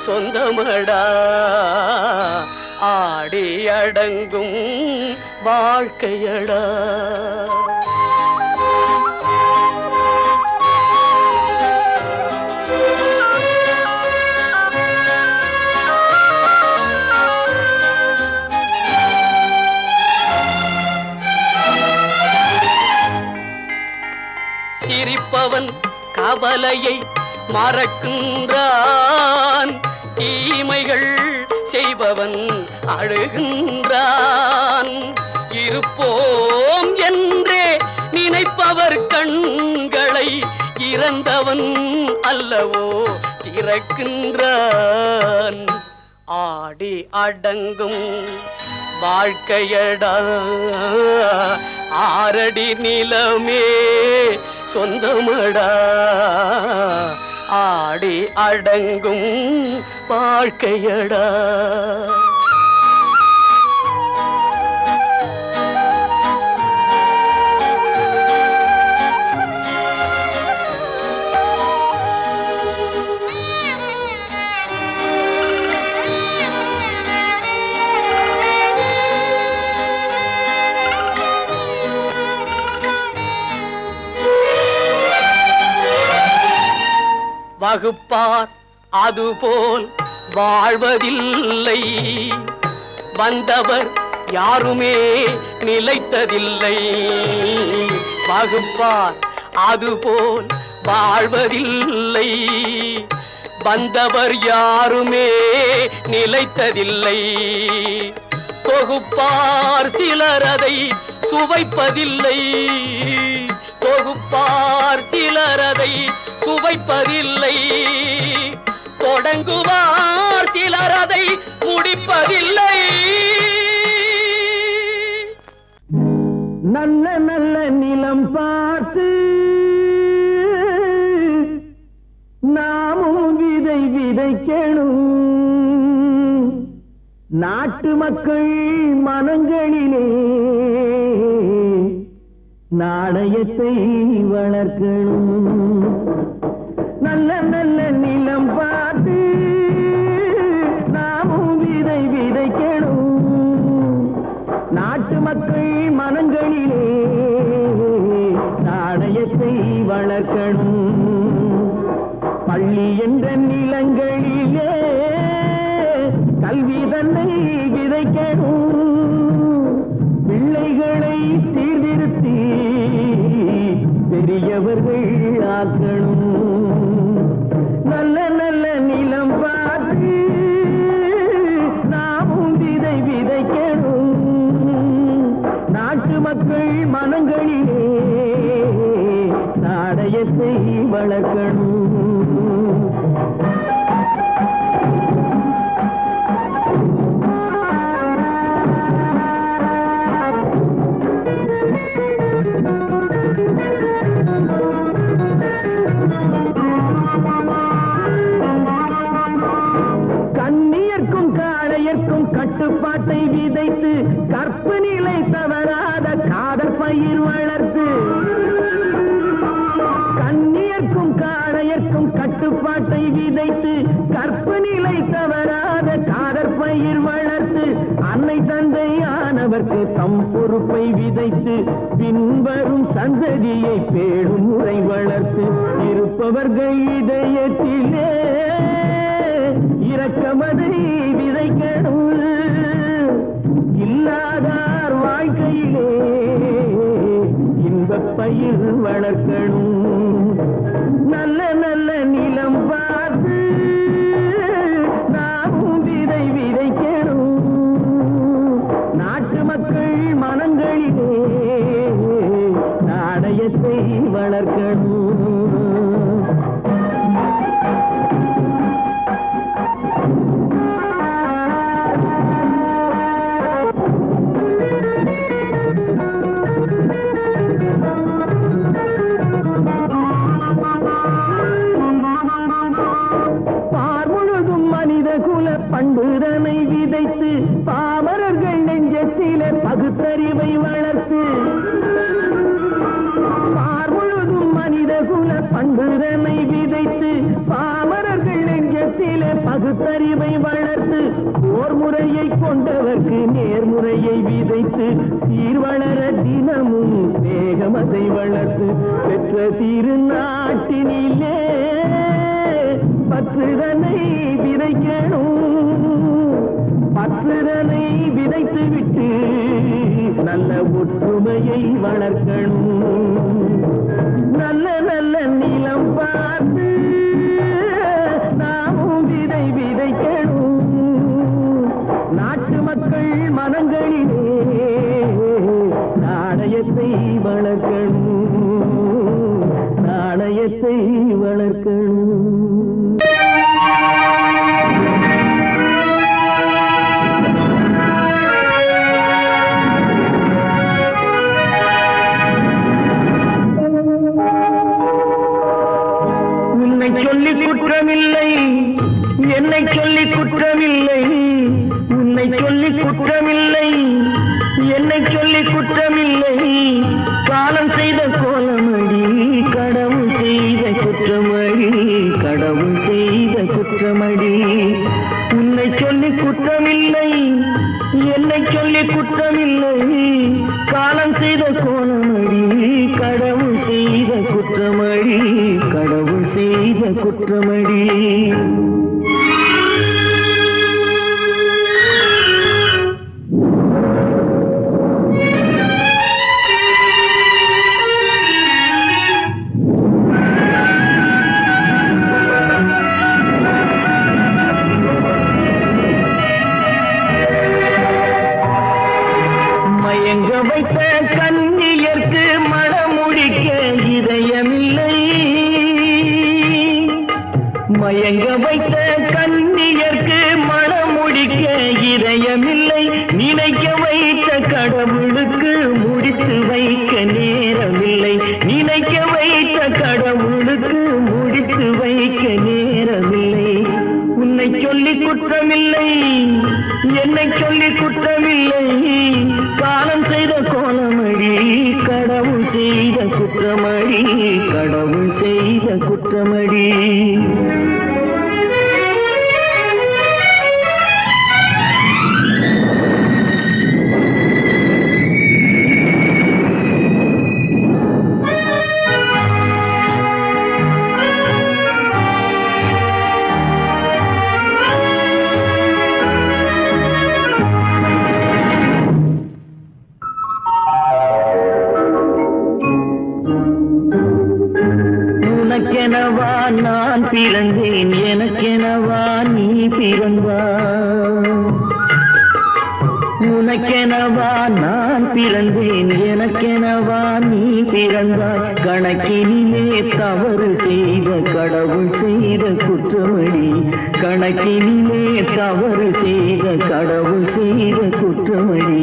சொந்தமடா ஆடி அடங்கும் வாழ்க்கையடா சிரிப்பவன் கவலையை மறக்கின்றான் தீமைகள் செய்பவன் அழுகின்றான் இருப்போம் என்றே நினைப்பவர் கண்களை இறந்தவன் அல்லவோ திறக்கின்றான் ஆடி அடங்கும் வாழ்க்கையடா ஆரடி நிலமே சொந்தமடா ஆடி அடங்கும் வாழ்க்கையடா வகுப்பார் அதுபோல் வாழ்வதில்லை வந்தவர் யாருமே நிலைத்ததில்லை வகுப்பார் அதுபோல் வாழ்வதில்லை வந்தவர் யாருமே நிலைத்ததில்லை தொகுப்பார் சிலர் அதை சுவைப்பதில்லை தொகுப்பார் சிலர் அதை சுவைப்பதில்லை தொடங்குவார் சிலர் அதை முடிப்பதில்லை நல்ல நல்ல நிலம் பார்த்து நாமும் விதை விதைக்கணும் நாட்டு மக்கள் மனங்களிலே நாணயத்தை வளர்க்கணும் நல்ல நல்ல நிலம் பார்த்து நாமும் விதை விதைக்கணும் நாட்டு மக்கள் மனங்களிலே நாணயத்தை வளர்க்கணும் பள்ளி என்ற நிலங்களிலே கல்வி தன்னை விதைக்கணும் பிள்ளைகளை சீர்திருத்தி பெரியவர்கள் ஆக்கணும் நல்ல நல்ல நிலம் பார்த்து நாமும் விதை விதைக்கணும் நாட்டு மக்கள் மனங்களிலே நாணயத்தை வளர்க்கணும் கட்டுப்பாட்டை விதைத்து கற்பு நிலை தவறாத காதல் பயிர் வளர்த்து கண்ணியர்க்கும் காளையர்க்கும் கட்டுப்பாட்டை விதைத்து கற்பு நிலை தவறாத காதல் பயிர் வளர்த்து அன்னை தந்தை ஆன அவரவர்க்கு தம் பொறுப்பை விதைத்து பின்வரும் சந்ததியை பேடும் முறை வளர்த்து இருப்பவர்கள் இதயத்திலே இரக்கமதை விதைக்கணும், இல்லாதார் வாழ்க்கையிலே இன்பப் பயிர் வளர்க்கணும். நல்ல நல்ல நிலம் பார்த்து நாமும் விதை விதைக்கணும், நாட்டு மக்கள் மனங்களிலே நாணயத்தை வளர்க்கணும். பண்புதனை விதைத்து பாமரர்கள் நெஞ்சத்திலே பகுத்தறிவை வளர்த்து பார்முழுதும் மனித குல பண்புதனை விதைத்து பாமரர்கள் நெஞ்சத்திலே பகுத்தறிவை வளர்த்து ஓர் முறையை கொண்டவர்க்கு நேர்முறையை விதைத்து சீர்வளர தினமும் வேகமதை வளர்த்து பெற்ற திருநாட்டினிலே பற்றுதனை விதைக்கணும், பற்றுதனை விதைத்து விட்டு நல்ல ஒற்றுமையை வளர்க்கணும். நல்ல நல்ல நிலம் பார்த்து நாமும் விதை விதைக்கணும், நாட்டு மக்கள் மனங்களிலே நாணயத்தை வளர்க்கணும், நாணயத்தை வளர்க்கணும். சொல்லி குற்றமில்லை, என்னை சொல்லி குற்றமில்லை, உன்னை சொல்லி குற்றமில்லை, என்னை சொல்லி குற்றமில்லை, காலம் செய்த கோலமடி கடவுள் செய்த குற்றமடி, கடவுள் செய்த குற்றமடி. உன்னை சொல்லி குற்றமில்லை, என்னை சொல்லி குற்றமில்லை, காலம் செய்த கோலமடி கடவுள் செய்த குற்றமடி, கடவுள் செய்த குற்றமடி. மயங்க வைத்த கன்னியர்க்கு மணமுடிக்க இதயமில்லை, மயங்க வைத்த கன்னியர்க்கு மணமுடிக்க இதயமில்லை, நினைக்க வைத்த கடவுளுக்கு முடித்து வைக்க நேரமில்லை, நினைக்க வைத்த கடவுளுக்கு முடித்து வைக்க நேரமில்லை. உன்னை சொல்லி குற்றமில்லை, என்னை சொல்லி குற்றமில்லை, காலம் செய்த கோலமடி கடவுள் செய்த குற்றமடி, கடவுள் செய்த குற்றமடி. உனக்கெனவா நான் பிறந்தேன், எனக்கெனவா நீ பிறந்தாய், உனக்கெனவா நான் பிறந்தேன், எனக்கெனவா நீ பிறந்தாய், கணக்கினிலே தவறு செய்த கடவுள் செய்த குற்றமடி, கணக்கினிலே தவறு செய்த கடவுள் செய்த குற்றமடி.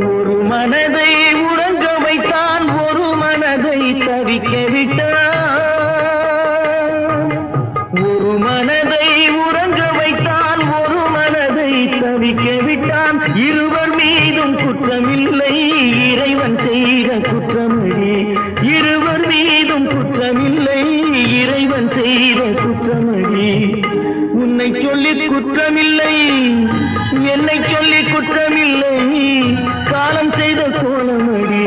ஒரு மனதை உறங்க வைத்தான், ஒரு மனதை தவிக்க விட்டான், ஒரு மனதை உறங்க வைத்தான், ஒரு மனதை தவிக்க விட்டான், இருவர் மீதும் குற்றமில்லை, இறைவன் செய்த குற்றமடி, இருவர் மீதும் குற்றமில்லை, இறைவன் செய்த குற்றமடி. உன்னை சொல்லி குற்றமில்லை, என்னை சொல்லி குற்றமில்லை, காலம் செய்த கோலமடி,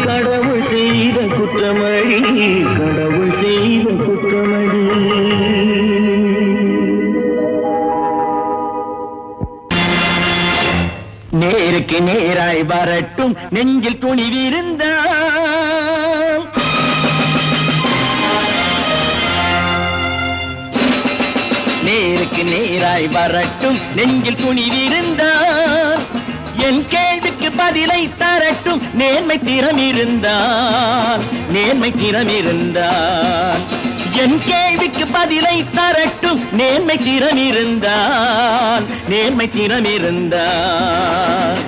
கடவுள் செய்த குற்றமடி, கடவுள் செய்த குற்றமடி. நேருக்கு நேராய் வரட்டும் நெஞ்சில் துணிவிருந்தால், நேருக்கு நேராய் வரட்டும் நெஞ்சில் துணிவிருந்தால், என் கேள்விக்கு பதிலை தரட்டும் நேர்மை திறம் இருந்தால், நேர்மை திறம் இருந்தால். என் கேள்விக்கு பதிலை தரட்டும் நேர்மை திறம் இருந்தால், நேர்மை திறம் இருந்தால்.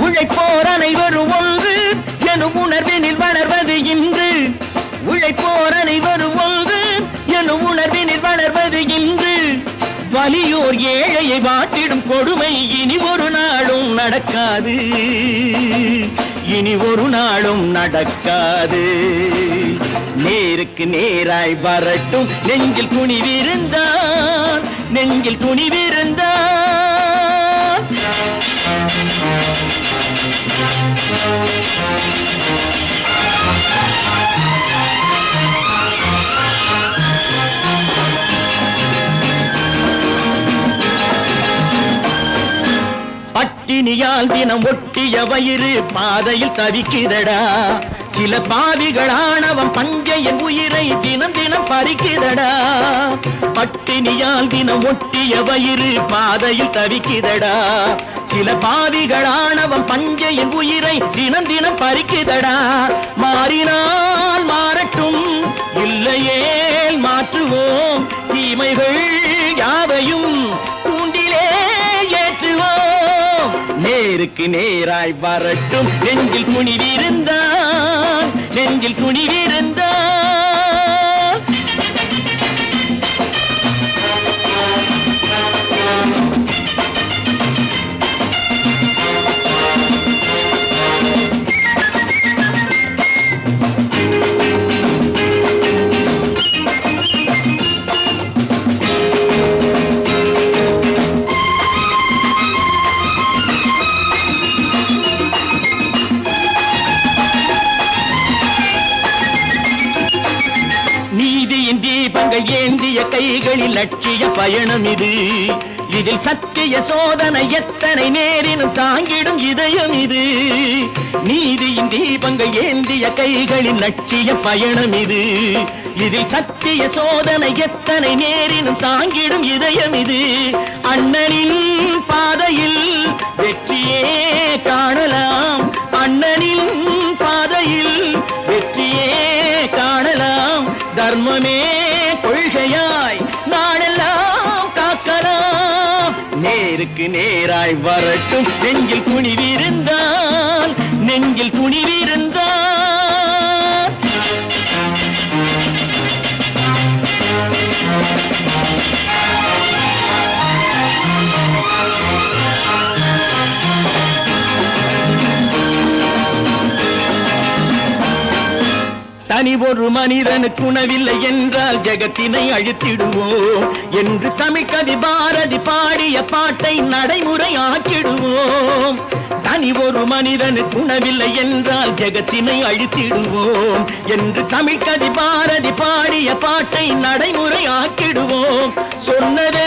உழைப்போர் அனைவரும் ஒன்று எனும் உணர்வினில் வளர்வது இன்று, உழைப்போர் அனைவரும் ஒன்று எனும் உணர்வினில் வளர்வது இன்று. வலியோர் ஏழையை வாட்டிடும் கொடுமை இனி ஒரு நாளும் நடக்காது, இனி ஒரு நாளும் நடக்காது. நேருக்கு நேராய் வரட்டும் நெஞ்சில் துணிவிருந்தால், நெஞ்சில் துணிவிருந்தால். பட்டினியால் தினம் ஒட்டிய வயிறு பாதையில் தவிக்குதடா, சில பாவிகள் ஆணவம் பஞ்சையின் உயிரை தினம் தினம் பறிக்குதடா. பட்டினியால் தினம் ஒட்டிய வயிறு பாதையில் தவிக்குதடா, சில பாவிகள் ஆணவம் பஞ்சையின் உயிரை தினம் தினம் பறிக்குதடா. மாறினால் மாறட்டும், இல்லையேல் மாற்றுவோம், தீமைகள் யாவையும் தூண்டிலே ஏற்றுவோம். நேருக்கு நேராய் வரட்டும் நெஞ்சில் துணிவிருந்தால், நெஞ்சில் துணிவிருந்தால். நீதியின் தீபங்கள் ஏந்திய கைகளில் லட்சிய பயணம் இது, இதில் சத்திய சோதனை எத்தனை நேரினும் தாங்கிடும் இதயம் இது. நீதியின் தீபங்கள் ஏந்திய கைகளில் லட்சிய பயணம் இது, இதில் சத்திய சோதனை எத்தனை நேரினும் தாங்கிடும் இதயம் இது. அண்ணனின் பாதையில் வெற்றியே காணலாம், அண்ணனின் பாதையில் வெற்றியே காணலாம். தர்மமே கொள்கையாய் நாடெல்லாம் காக்கலாம். நேருக்கு நேராய் வரட்டும் நெஞ்சில் துணிவிருந்தால், நெஞ்சில் துணிவிருந்தால். தனி ஒரு மனிதனுக்கு உணவில்லை என்றால் ஜெகத்தினை அழித்திடுவோம் என்று தமிழ் கவி பாரதி பாடிய பாட்டை நடைமுறை ஆக்கிடுவோம். தனி ஒரு மனிதனுக்கு உணவில்லை என்றால் ஜெகத்தினை அழித்திடுவோம் என்று தமிழ் கவி பாரதி பாடிய பாட்டை நடைமுறை ஆக்கிடுவோம். சொன்னதே